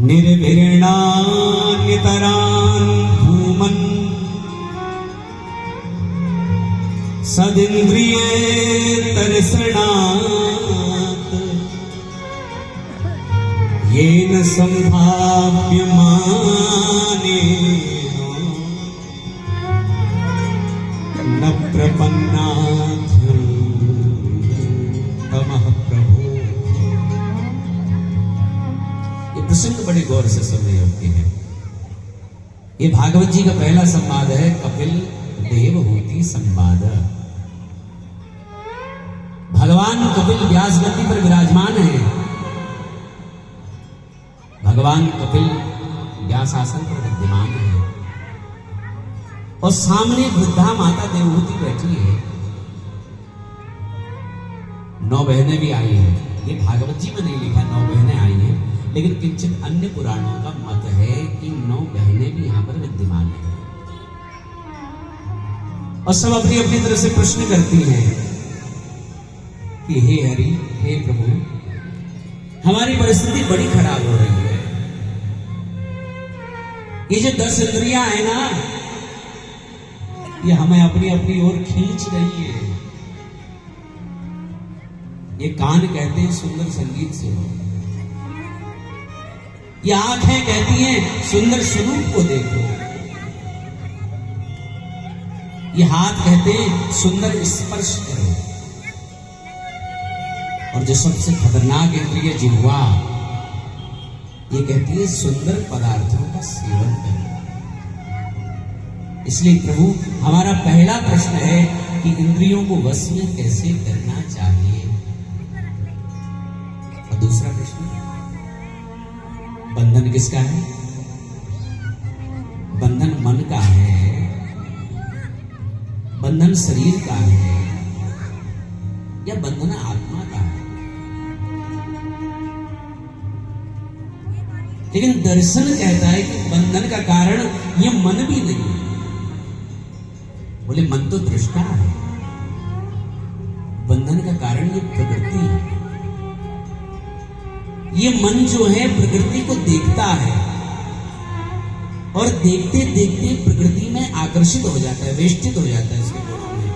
निर्विरणान्यतरान् भूमन् सदिन्द्रियेतरसणात् येन सम्भाव्यमानेन न प्रपन्नाध्यं तमः प्रभो। ये प्रसंग बड़े गौर से सुनने योग्य है। ये भागवत जी का पहला संवाद है, कपिल देवहूति संवाद। भगवान कपिल व्यास गद्दी पर विराजमान है। भगवान कपिल व्यास आसन पर विद्यमान है और सामने वृद्धा माता देवहूति बैठी है। 9 बहनें भी आई हैं। ये भागवत जी में नहीं लिखा 9 बहनें आई हैं, लेकिन किंचित अन्य पुराणों का मत है कि 9 बहनें भी यहां पर विद्यमान है और सब अपनी अपनी तरफ से प्रश्न करती हैं कि हे हरि, हे प्रभु, हमारी परिस्थिति बड़ी खराब हो रही है। ये जो 10 इंद्रियां है ना, ये हमें अपनी अपनी ओर खींच रही है। ये कान कहते हैं सुंदर संगीत सुनो, ये आंखें कहती हैं सुंदर स्वरूप को देखो, ये हाथ कहते हैं सुंदर स्पर्श करो, और जो सबसे खतरनाक इंद्रिय जिह्वा, ये कहती है सुंदर पदार्थों का सेवन करो। इसलिए प्रभु, हमारा पहला प्रश्न है कि इंद्रियों को वश में कैसे करना चाहिए। और दूसरा प्रश्न, बंधन किसका है? बंधन मन का है, बंधन शरीर का है, या बंधन आत्मा का है? लेकिन दर्शन कहता है कि बंधन का कारण यह मन भी नहीं है। बोले मन तो दृष्टा है, बंधन का कारण ये प्रकृति है। ये मन जो है प्रकृति को देखता है और देखते देखते प्रकृति में आकर्षित हो जाता है, वेष्टित हो जाता है इसके गुणों में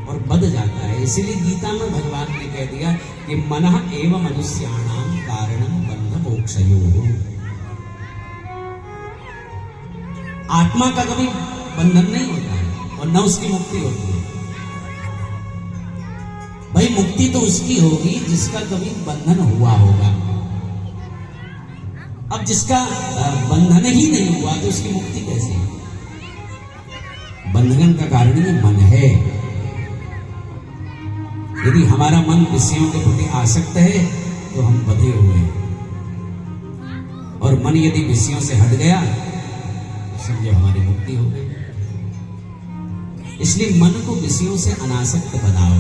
और बध जाता है। इसीलिए गीता में भगवान ने कह दिया कि मनः एव मनुष्याणां कारणं बंध मोक्षयोः। आत्मा का कभी बंधन नहीं होता है और न उसकी मुक्ति होती है। भाई मुक्ति तो उसकी होगी जिसका कभी बंधन हुआ होगा। अब जिसका बंधन ही नहीं हुआ तो उसकी मुक्ति कैसे? बंधन का कारण ये मन है। यदि हमारा मन विषयों के प्रति आसक्त है तो हम बंधे हुए हैं, और मन यदि विषयों से हट गया तो समझो हमारी मुक्ति हो गई। इसलिए मन को विषयों से अनासक्त बनाओ।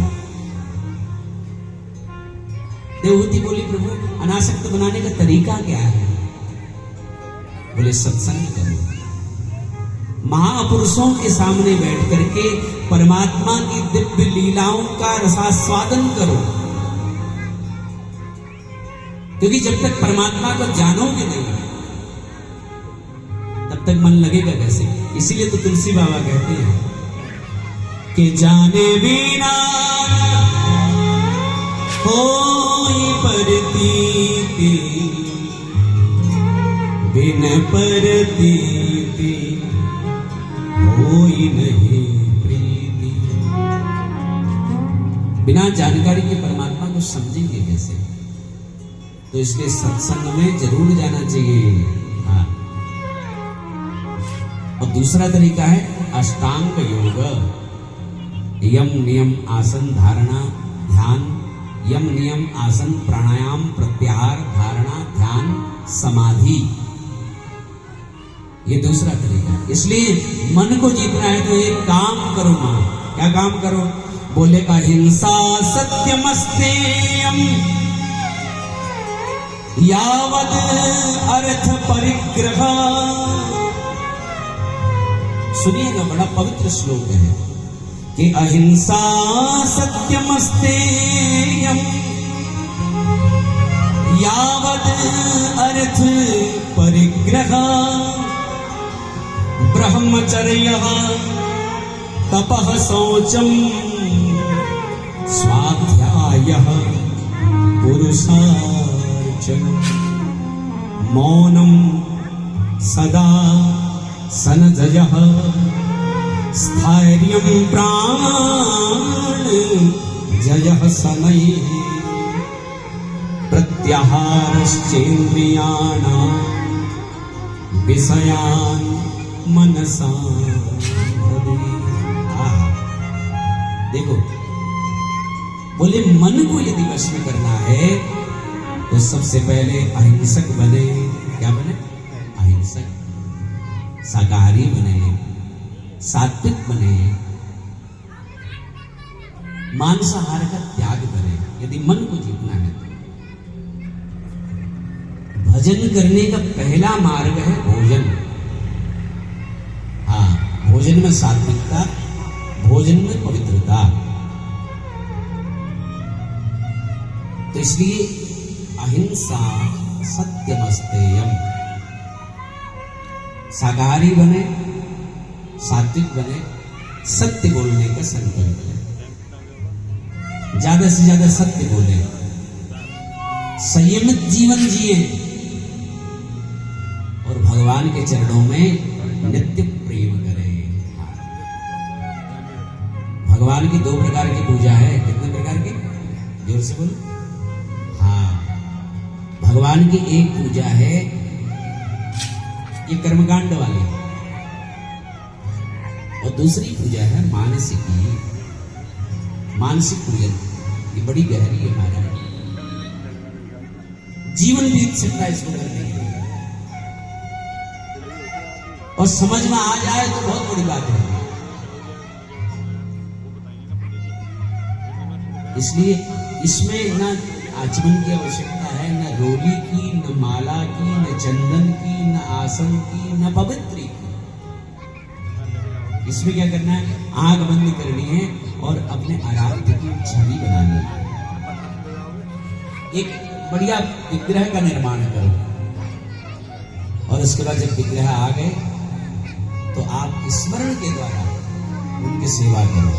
देवहूति बोली, प्रभु अनासक्त बनाने का तरीका क्या है? बोले सत्संग करो, महापुरुषों के सामने बैठ करके परमात्मा की दिव्य लीलाओं का रसास्वादन करो, क्योंकि जब तक परमात्मा को जानोगे नहीं तब तक मन लगेगा कैसे? इसीलिए तो तुलसी बाबा कहते हैं कि जाने बिना होई परतीति, बिन परतीति होई नहीं प्रीति। बिना जानकारी के परमात्मा को समझेंगे कैसे? तो इसलिए सत्संग में जरूर जाना चाहिए। हाँ, और दूसरा तरीका है अष्टांग योग, यम नियम आसन धारणा ध्यान, यम नियम आसन प्राणायाम प्रत्याहार धारणा ध्यान समाधि, ये दूसरा तरीका है। इसलिए मन को जीतना है तो एक काम करो मां। क्या काम करो? बोले अहिंसा सत्यमस्तेयम यावद अर्थ परिग्रह। सुनिएगा, बड़ा पवित्र श्लोक है कि अहिंसा सत्यमस्तेयम यावद अर्थ परिग्रह ब्रह्मचर्य तपः शौचम स्वाध्यायः पुरुषार्चनम् मौनम सदा सनजयः स्थैर्यं प्राण जयः शनैः प्रत्याहारश्चेन्द्रियाणां विषयान् मनसा देखो, बोले मन को यदि वश में करना है तो सबसे पहले अहिंसक बने। क्या बने? अहिंसक, शाकाहारी बने, सात्विक बने, मांसाहार का त्याग करें यदि मन को जीतना है तो। भजन करने का पहला मार्ग है भोजन। हाँ, भोजन में सात्विकता, भोजन में पवित्रता। तो इसलिए अहिंसा सत्यमस्तेयम, शाकाहारी बने, सात्विक बने, सत्य बोलने का संकल्प लें, ज्यादा से ज्यादा सत्य बोले, संयमित जीवन जिए और भगवान के चरणों में नित्य प्रेम करें। भगवान की दो प्रकार की पूजा है। कितने प्रकार की? जोर से बोलो। हाँ, भगवान की एक पूजा है ये कर्मकांड वाली, और दूसरी पूजा है मानसिक पूजन। ये बड़ी गहरी है महाराज, जीवन बीत सकता है इसको करने के लिए, और समझ में आ जाए तो बहुत बड़ी बात है। इसलिए इसमें ना आचमन की आवश्यकता है, न रोली की, न माला की, न चंदन की, न आसन की, न पवित्री की। इसमें क्या करना है? आंख बंद करनी है और अपने आराध्य की छवि बनानी है। एक बढ़िया विग्रह का निर्माण करो, और उसके बाद जब विग्रह आ गए तो आप स्मरण के द्वारा उनकी सेवा करो,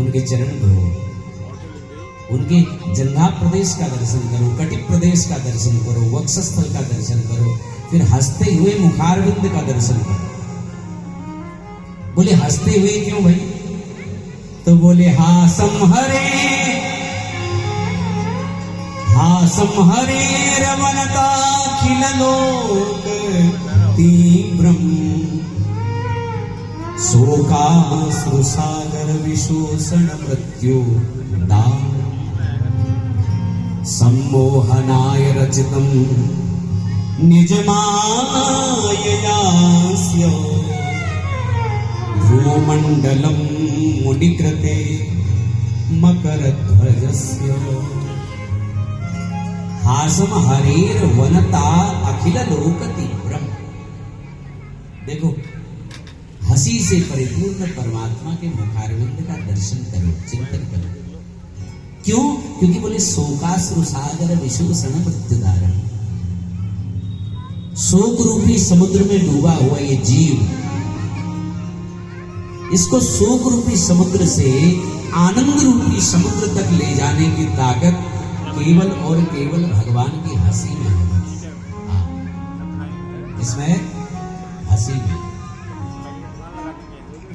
उनके चरण धो, उनके जंघा प्रदेश का दर्शन करो, कटिप प्रदेश का दर्शन करो, वक्षस्थल का दर्शन करो, फिर हंसते हुए मुखारविंद का दर्शन करो। बोले हंसते हुए क्यों भाई? तो बोले हासम हरे रवनताखिल लोक तीव्रम शोकाश्रु सागर विशोषण मृत्यु दान सम्मोहनाय रचितं निजमाययास्य भ्रूमण्डलं मुनिकृते मकरध्वजस्य हासम हरेर वनता अखिल लोक तीव्रम। देखो, हंसी से परिपूर्ण परमात्मा के मुखारविंद का दर्शन करो, चिंतन करो। क्यों? क्योंकि बोले शोकाश्रु सागर विशोषण मृत्युदारण, शोक रूपी समुद्र में डूबा हुआ ये जीव, इसको शोक रूपी समुद्र से आनंद रूपी समुद्र तक ले जाने की ताकत केवल और केवल भगवान की हंसी में है। इसमें हंसी में।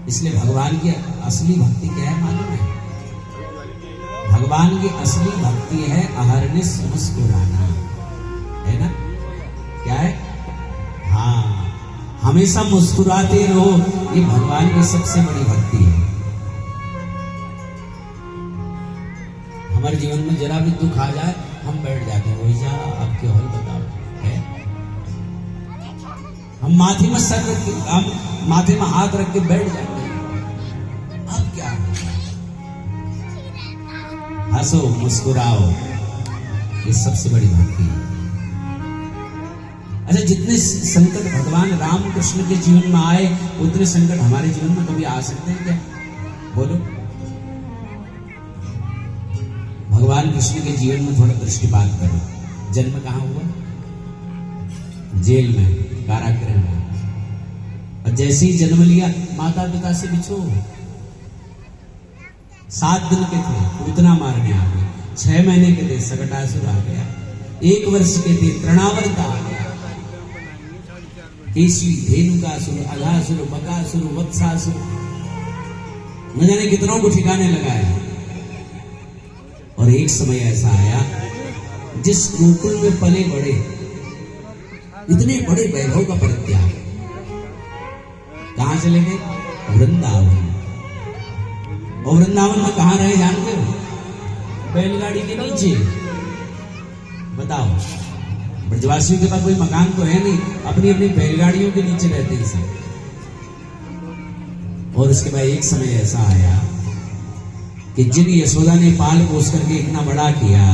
इसलिए भगवान की असली भक्ति क्या है मालूम है? भगवान की असली भक्ति है अहर्निश मुस्कुराना, है ना? क्या है? हाँ, हमेशा मुस्कुराते रहो, ये भगवान की सबसे बड़ी भक्ति है। हमारे जीवन में जरा भी दुख आ जाए हम बैठ जाते हैं, वही आपके हॉल बताओ है। हम माथे में सर रख के, हम माथे में हाथ रख के बैठ जाते हैं। अब क्या? हंसो, मुस्कुराओ, ये सबसे बड़ी भक्ति है। अच्छा, जितने संकट भगवान राम कृष्ण के जीवन में आए उतने संकट हमारे जीवन में कभी आ सकते हैं क्या? बोलो। भगवान कृष्ण के जीवन में थोड़ा दृष्टिपात करो। जन्म कहां हुआ? जेल में, कारागृह में। और जैसे ही जन्म लिया माता पिता से बिछो। 7 दिन के थे पूतना मारने आ गए, 6 महीने के थे सकटासुर आ गया, 1 वर्ष के थे तृणावर्त आ गया, केसरी धेनुकासुर, अघासुर, बकासुर, वत्सासुर, न जाने कितनों को ठिकाने लगाया। और एक समय ऐसा आया जिस गोकुल में पले बड़े, इतने बड़े वैभव का परित्याग, कहां चले गए? वृंदावन। और वृंदावन में कहां रहे जानते हो? बैलगाड़ी के नीचे। बताओ, ब्रजवासियों के पास कोई मकान तो है नहीं, अपनी अपनी बैलगाड़ियों के नीचे रहते हैं सब। और उसके बाद एक समय ऐसा आया कि जिन यशोदा ने पाल पोस करके इतना बड़ा किया,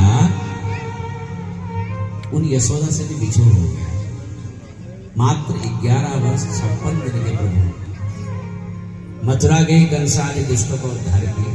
उन यशोदा से भी बिछोड़ हो गया। मात्र 11 वर्ष 56 दिन के प्रभु मथुरा गए, कंसा ने दुष्टों का उद्धार किया।